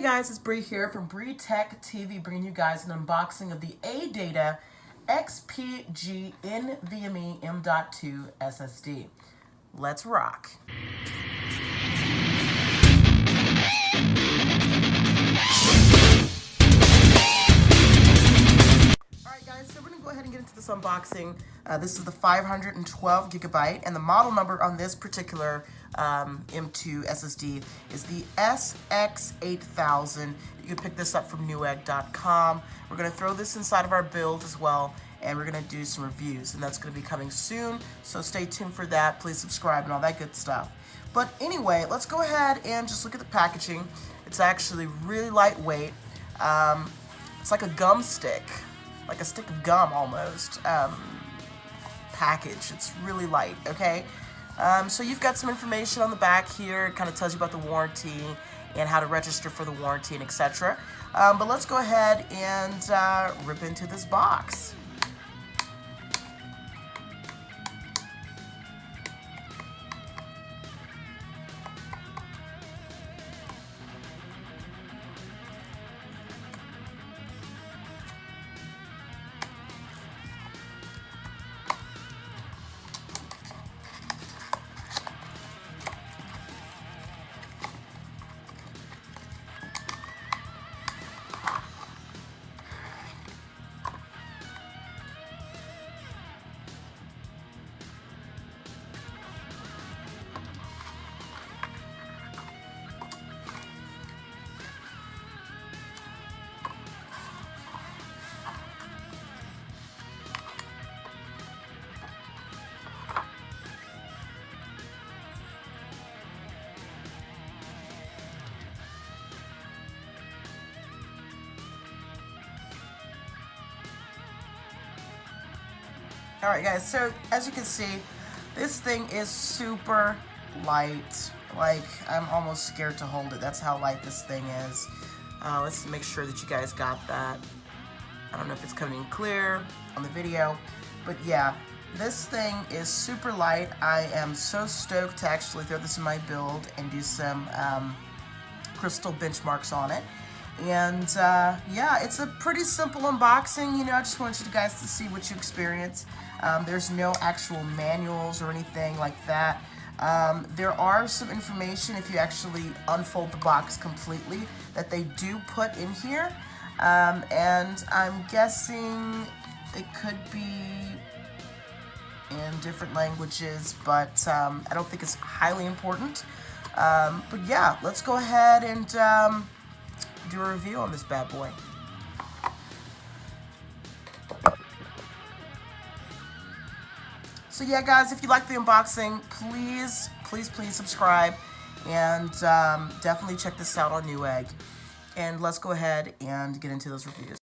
Hey guys, it's Bree here from BreTechTv, bringing you guys an unboxing of the ADATA XPG NVME M.2 SSD. Let's rock. Alright guys, so we're going to go ahead and get into this unboxing. This is the 512GB, and the model number on this particular M.2 SSD is the SX8000. You can pick this up from Newegg.com. We're going to throw this inside of our build as well, and we're going to do some reviews, and that's going to be coming soon, so stay tuned for that. Please subscribe and all that good stuff. But anyway, let's go ahead and just look at the packaging. It's actually really lightweight. It's like a gum stick, like a stick of gum almost, package. It's really light, okay? So you've got some information on the back here. It kind of tells you about the warranty and how to register for the warranty and etc. But let's go ahead and rip into this box. Alright guys, so as you can see, this thing is super light. Like, I'm almost scared to hold it. That's how light this thing is. Let's make sure that you guys got that. I don't know if it's coming in clear on the video, but yeah, this thing is super light. I am so stoked to actually throw this in my build and do some crystal benchmarks on it. And yeah, it's a pretty simple unboxing. You know, I just want you guys to see what you experience. There's no actual manuals or anything like that. There are some information if you actually unfold the box completely that they do put in here. And I'm guessing it could be in different languages, but I don't think it's highly important. But yeah, let's go ahead and do a review on this bad boy. So yeah guys, if you like the unboxing, please subscribe, and definitely check this out on Newegg. And let's go ahead and get into those reviews.